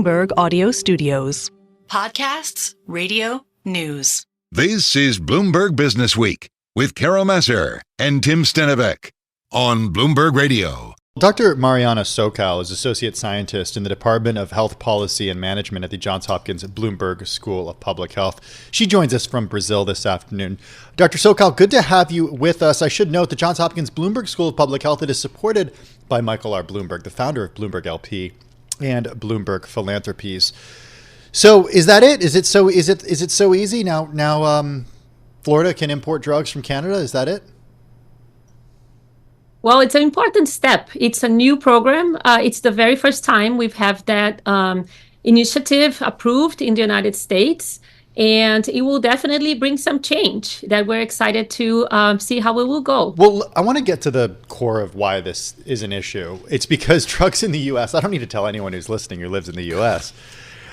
Bloomberg Audio Studios. Podcasts, radio, news. This is Bloomberg Businessweek with Carol Massar and Tim Stenovec on Bloomberg Radio. Dr. Mariana Socal is Associate Scientist in the Department of Health Policy and Management at the Johns Hopkins Bloomberg School of Public Health. She joins us from Brazil this afternoon. Dr. Socal, good to have you with us. I should note the Johns Hopkins Bloomberg School of Public Health, it is supported by Michael R. Bloomberg, the founder of Bloomberg LP and Bloomberg Philanthropies. So is that it? Is it so easy now? Florida can import drugs from Canada. Is that it? Well, it's an important step. It's a new program. It's the very first time we've had that initiative approved in the United States, and it will definitely bring some change that we're excited to see how it will go. Well, I want to get to the core of why this is an issue. It's because drugs in the U.S., I don't need to tell anyone who's listening who lives in the U.S.,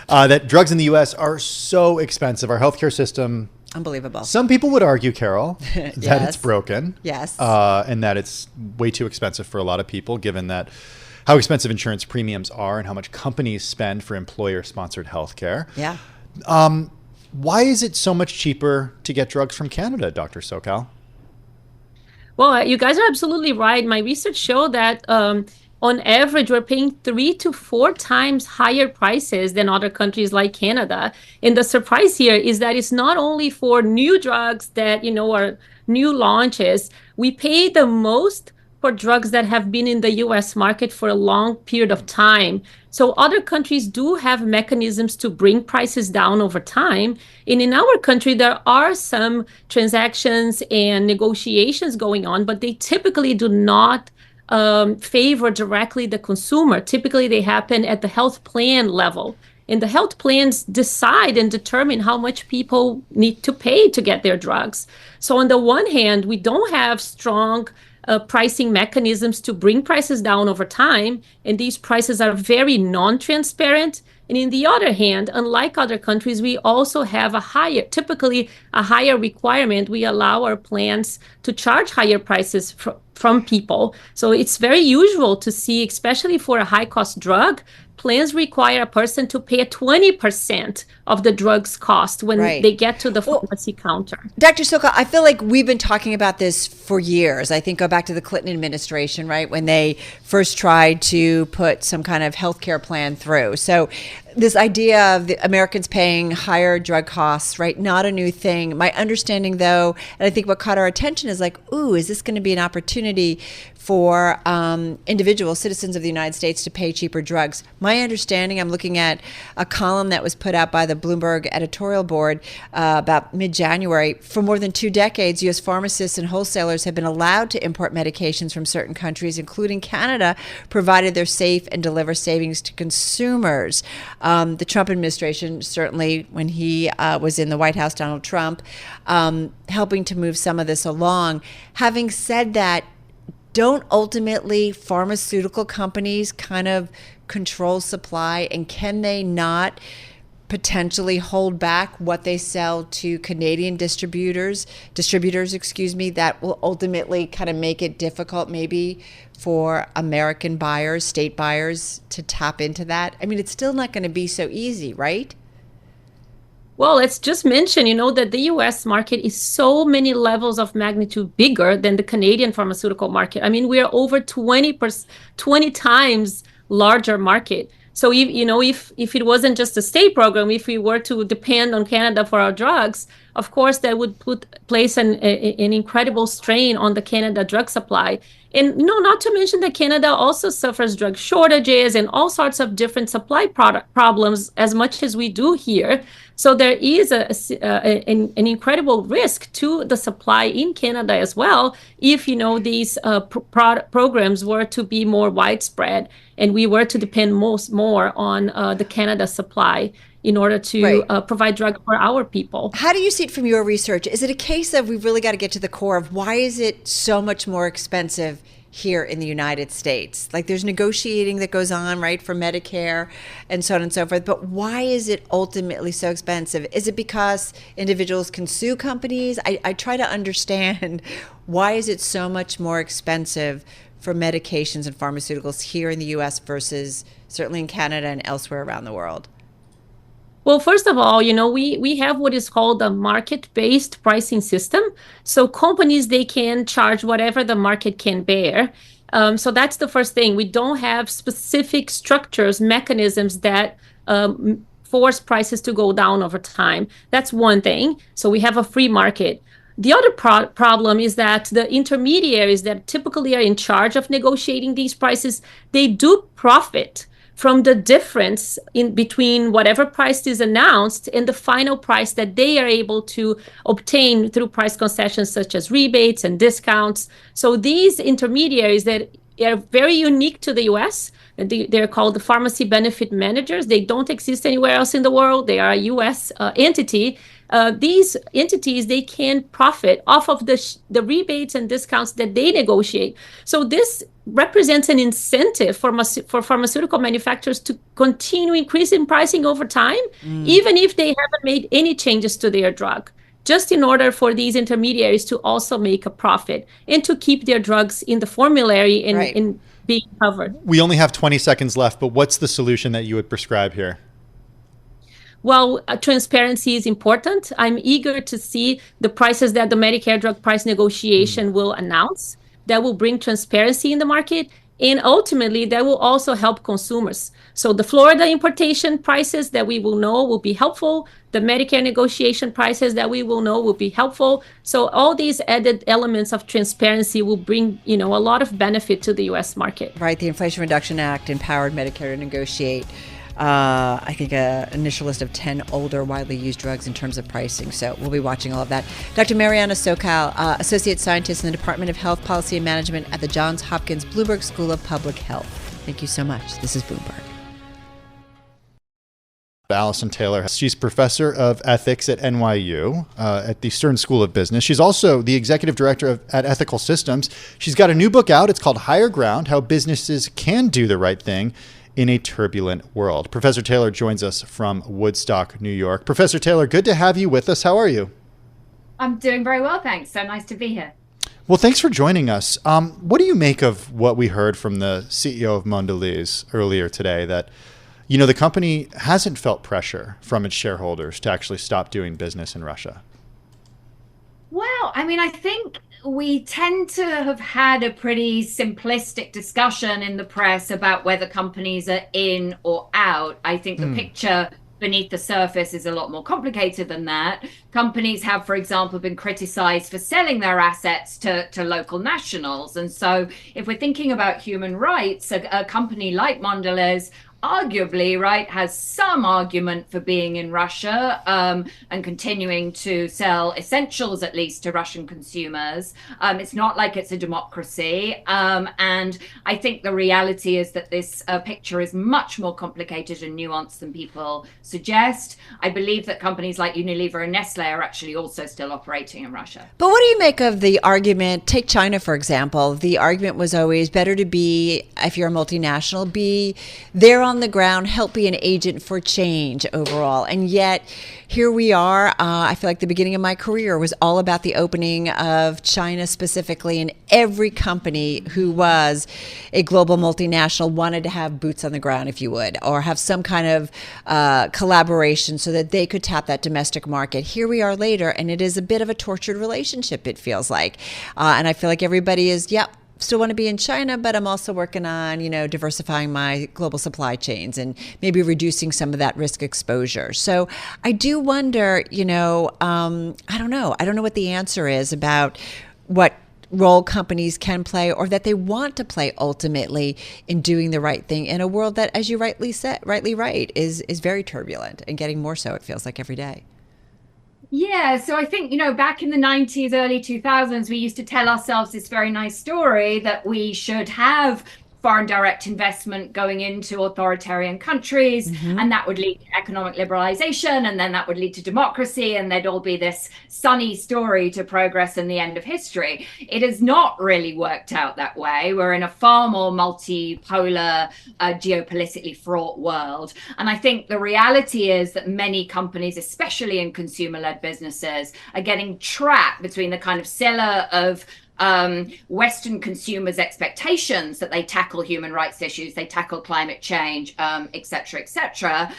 that drugs in the U.S. are so expensive. Our healthcare system... Unbelievable. Some people would argue, Carol, that Yes. it's broken. Yes. And that it's way too expensive for a lot of people, given that how expensive insurance premiums are and how much companies spend for employer-sponsored healthcare. Yeah. Why is it so much cheaper to get drugs from Canada, Dr. Socal? Well, you guys are absolutely right. My research showed that on average, we're paying 3 to 4 times higher prices than other countries like Canada. And the surprise here is that it's not only for new drugs that, are new launches. We pay the most for drugs that have been in the U.S. market for a long period of time. So other countries do have mechanisms to bring prices down over time. And in our country, there are some transactions and negotiations going on, but they typically do not favor directly the consumer. Typically, they happen at the health plan level. And the health plans decide and determine how much people need to pay to get their drugs. So on the one hand, we don't have strong pricing mechanisms to bring prices down over time. And these prices are very non-transparent. And in the other hand, unlike other countries, we also have typically a higher requirement. We allow our plans to charge higher prices from people. So it's very usual to see, especially for a high-cost drug, plans require a person to pay 20% of the drug's cost when they get to the pharmacy counter. Dr. Socal, I feel like we've been talking about this for years. I think go back to the Clinton administration, right, when they first tried to put some kind of healthcare plan through. So this idea of the Americans paying higher drug costs, right, not a new thing. My understanding, though, and I think what caught our attention is like, is this going to be an opportunity for individuals, citizens of the United States to pay cheaper drugs? My understanding, I'm looking at a column that was put out by the Bloomberg editorial board about mid-January. For more than 2 decades, U.S. pharmacists and wholesalers have been allowed to import medications from certain countries, including Canada, provided they're safe and deliver savings to consumers. The Trump administration, certainly when he was in the White House, Donald Trump, helping to move some of this along. Having said that, don't ultimately pharmaceutical companies kind of control supply, and can they not potentially hold back what they sell to Canadian distributors, that will ultimately kind of make it difficult maybe for American buyers, state buyers to tap into that? I mean, it's still not going to be so easy, right? Well, let's just mention, that the U.S. market is so many levels of magnitude bigger than the Canadian pharmaceutical market. I mean, we are over 20 times larger market. So, if it wasn't just a state program, if we were to depend on Canada for our drugs, of course, that would place an incredible strain on the Canada drug supply. And not to mention that Canada also suffers drug shortages and all sorts of different supply problems as much as we do here. So there is an incredible risk to the supply in Canada as well if, these programs were to be more widespread and we were to depend more on the Canada supply in order to provide drugs for our people. How do you see it from your research? Is it a case of we've really got to get to the core of why is it so much more expensive here in the United States? Like there's negotiating that goes on, right, for Medicare and so on and so forth. But why is it ultimately so expensive? Is it because individuals can sue companies? I try to understand why is it so much more expensive for medications and pharmaceuticals here in the US versus certainly in Canada and elsewhere around the world? Well, first of all, we have what is called a market-based pricing system. So companies, they can charge whatever the market can bear. So that's the first thing. We don't have specific structures, mechanisms that force prices to go down over time. That's one thing. So we have a free market. The other problem is that the intermediaries that typically are in charge of negotiating these prices, they do profit from the difference in between whatever price is announced and the final price that they are able to obtain through price concessions such as rebates and discounts. So these intermediaries that are very unique to the US, they're called the pharmacy benefit managers. They don't exist anywhere else in the world. They are a US entity. These entities, they can profit off of the rebates and discounts that they negotiate. So this represents an incentive for pharmaceutical manufacturers to continue increasing pricing over time, even if they haven't made any changes to their drug, just in order for these intermediaries to also make a profit and to keep their drugs in the formulary and in being covered. We only have 20 seconds left, but what's the solution that you would prescribe here? Well, transparency is important. I'm eager to see the prices that the Medicare drug price negotiation will announce. That will bring transparency in the market. And ultimately, that will also help consumers. So the Florida importation prices that we will know will be helpful. The Medicare negotiation prices that we will know will be helpful. So all these added elements of transparency will bring, a lot of benefit to the U.S. market. Right. The Inflation Reduction Act empowered Medicare to negotiate I think an initial list of 10 older, widely used drugs in terms of pricing. So we'll be watching all of that. Dr. Mariana Socal, Associate Scientist in the Department of Health Policy and Management at the Johns Hopkins Bloomberg School of Public Health. Thank you so much. This is Bloomberg. Alison Taylor. She's professor of ethics at NYU at the Stern School of Business. She's also the executive director at Ethical Systems. She's got a new book out. It's called Higher Ground: How Businesses Can Do the Right Thing in a Turbulent World. Professor Taylor joins us from Woodstock, New York. Professor Taylor, good to have you with us. How are you? I'm doing very well, thanks. So nice to be here. Well, thanks for joining us. What do you make of what we heard from the CEO of Mondelez earlier today, that the company hasn't felt pressure from its shareholders to actually stop doing business in Russia? Well, I think we tend to have had a pretty simplistic discussion in the press about whether companies are in or out. I think the picture beneath the surface is a lot more complicated than that. Companies have, for example, been criticized for selling their assets to local nationals. And so if we're thinking about human rights, a company like Mondelez arguably, has some argument for being in Russia and continuing to sell essentials, at least to Russian consumers. It's not like it's a democracy. And I think the reality is that this picture is much more complicated and nuanced than people suggest. I believe that companies like Unilever and Nestle are actually also still operating in Russia. But what do you make of the argument? Take China, for example. The argument was always better to be, if you're a multinational, be there on the ground, help be an agent for change overall. And yet here we are. I feel like the beginning of my career was all about the opening of China specifically, and every company who was a global multinational wanted to have boots on the ground, if you would, or have some kind of collaboration so that they could tap that domestic market. Here we are later, and it is a bit of a tortured relationship, it feels like. And I feel like everybody is, still want to be in China, but I'm also working on, diversifying my global supply chains and maybe reducing some of that risk exposure. So I do wonder, I don't know. I don't know what the answer is about what role companies can play or that they want to play ultimately in doing the right thing in a world that, as you rightly write, is very turbulent and getting more so, it feels like, every day. Yeah, so I think, back in the 90s, early 2000s, we used to tell ourselves this very nice story that we should have foreign direct investment going into authoritarian countries, and that would lead to economic liberalization, and then that would lead to democracy, and there'd all be this sunny story to progress and the end of history. It has not really worked out that way. We're in a far more multipolar, geopolitically fraught world. And I think the reality is that many companies, especially in consumer-led businesses, are getting trapped between the kind of seller of Western consumers' expectations that they tackle human rights issues, they tackle climate change, et cetera,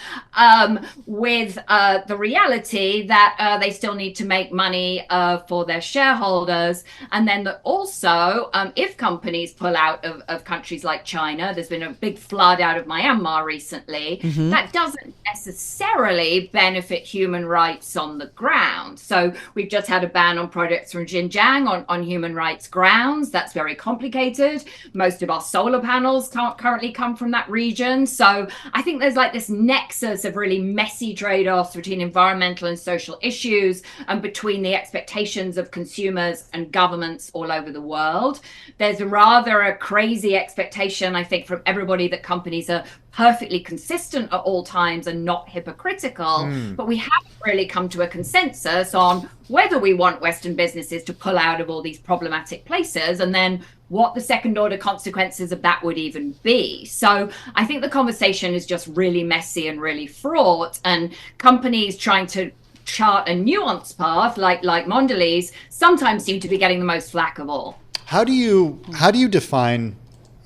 with the reality that they still need to make money for their shareholders. And then that also, if companies pull out of countries like China, there's been a big flood out of Myanmar recently, that doesn't necessarily benefit human rights on the ground. So we've just had a ban on products from Xinjiang on human rights grounds. That's very complicated. Most of our solar panels can't currently come from that region. So I think there's like this nexus of really messy trade-offs between environmental and social issues and between the expectations of consumers and governments all over the world. There's rather a crazy expectation, I think, from everybody that companies are perfectly consistent at all times and not hypocritical, but we haven't really come to a consensus on whether we want Western businesses to pull out of all these problematic places, and then what the second order consequences of that would even be. So I think the conversation is just really messy and really fraught, and companies trying to chart a nuanced path like Mondelez sometimes seem to be getting the most flack of all. How do you define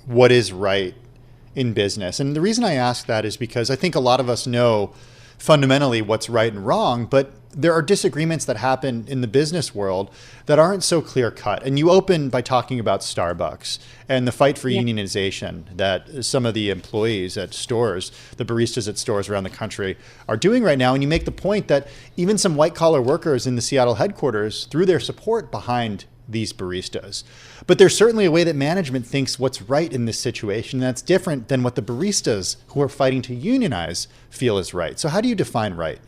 what is right in business? And the reason I ask that is because I think a lot of us know fundamentally what's right and wrong, but there are disagreements that happen in the business world that aren't so clear cut. And you open by talking about Starbucks and the fight for unionization that some of the employees at stores, the baristas at stores around the country, are doing right now. And you make the point that even some white collar workers in the Seattle headquarters threw their support behind these baristas. But there's certainly a way that management thinks what's right in this situation. That's different than what the baristas who are fighting to unionize feel is right. So how do you define right?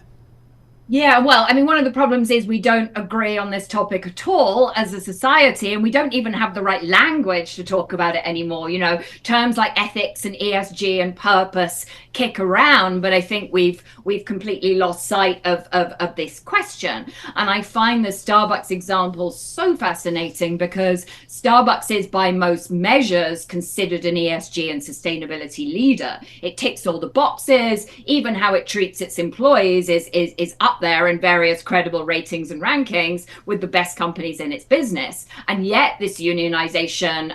Yeah, well, I mean, one of the problems is we don't agree on this topic at all as a society, and we don't even have the right language to talk about it anymore. You know, terms like ethics and ESG and purpose kick around, but I think we've completely lost sight of this question. And I find the Starbucks example so fascinating because Starbucks is by most measures considered an ESG and sustainability leader. It ticks all the boxes. Even how it treats its employees is up there in various credible ratings and rankings with the best companies in its business. And yet this unionization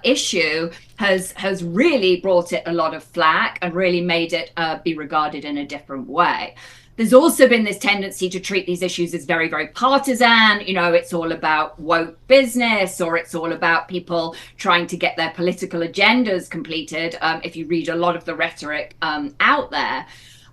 issue has really brought it a lot of flack and really made it be regarded in a different way. There's also been this tendency to treat these issues as very, very partisan. You know, it's all about woke business, or it's all about people trying to get their political agendas completed, if you read a lot of the rhetoric out there.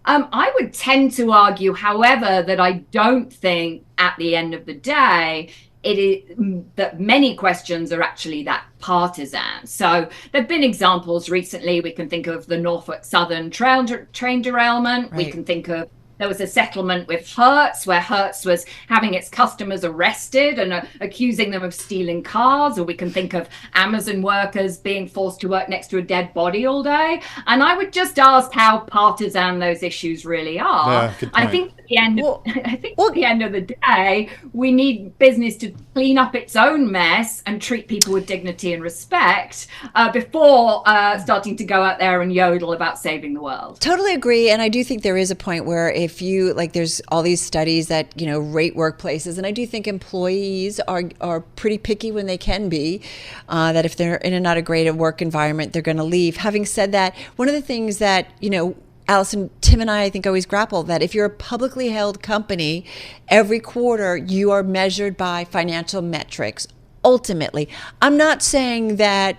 I would tend to argue, however, that I don't think at the end of the day, it is that many questions are actually that partisan. So there have been examples recently. We can think of the Norfolk Southern train derailment. Right. We can think of there was a settlement with Hertz where Hertz was having its customers arrested and accusing them of stealing cars. Or we can think of Amazon workers being forced to work next to a dead body all day. And I would just ask how partisan those issues really are. Yeah, I think at the end at the end of the day, we need business to clean up its own mess and treat people with dignity and respect before starting to go out there and yodel about saving the world. Totally agree. And I do think there is a point where if you, like, there's all these studies that, you know, rate workplaces. And I do think employees are pretty picky when they can be, that if they're in a not a great work environment, they're going to leave. Having said that, one of the things that, you know, Alison, Tim and I think always grapple that if you're a publicly held company, every quarter you are measured by financial metrics. Ultimately, I'm not saying that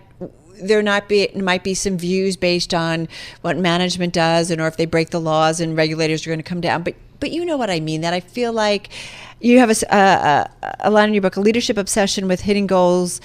there might be some views based on what management does, and or if they break the laws and regulators are going to come down. But you know what I mean. That I feel like you have a line in your book: a leadership obsession with hitting goals.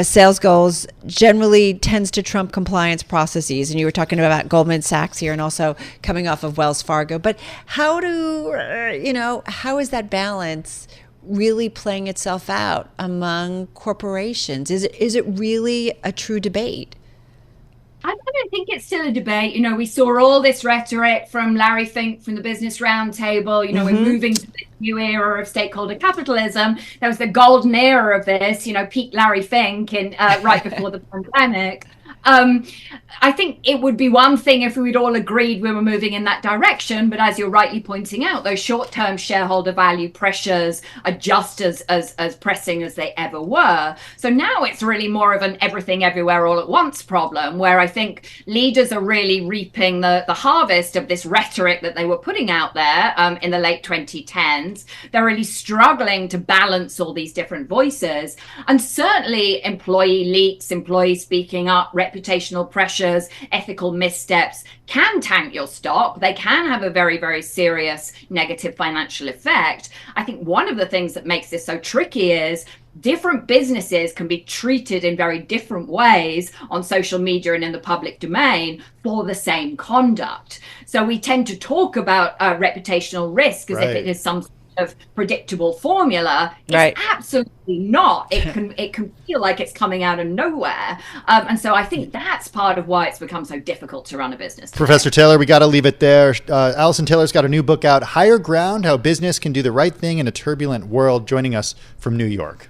Sales goals generally tends to trump compliance processes. And you were talking about Goldman Sachs here and also coming off of Wells Fargo. But how is that balance really playing itself out among corporations? Is it really a true debate? I don't think it's still a debate. You know, we saw all this rhetoric from Larry Fink from the Business Roundtable. You know, we're moving to this new era of stakeholder capitalism. That was the golden era of this, you know, peak Larry Fink in right before the pandemic. I think it would be one thing if we'd all agreed we were moving in that direction, but as you're rightly pointing out, those short-term shareholder value pressures are just as pressing as they ever were. So now it's really more of an everything everywhere all at once problem, where I think leaders are really reaping the harvest of this rhetoric that they were putting out there in the late 2010s. They're really struggling to balance all these different voices, and certainly employee leaks, employees speaking up, reputational pressures, ethical missteps can tank your stock. They can have a very, very serious negative financial effect. I think one of the things that makes this so tricky is different businesses can be treated in very different ways on social media and in the public domain for the same conduct. So we tend to talk about reputational risk as if it is some of predictable formula. It's absolutely not. It can feel like it's coming out of nowhere, and so I think that's part of why it's become so difficult to run a business. Professor Taylor, we got to leave it there. Alison Taylor's got a new book out, Higher Ground: How Business Can Do the Right Thing in a Turbulent World, joining us from New York.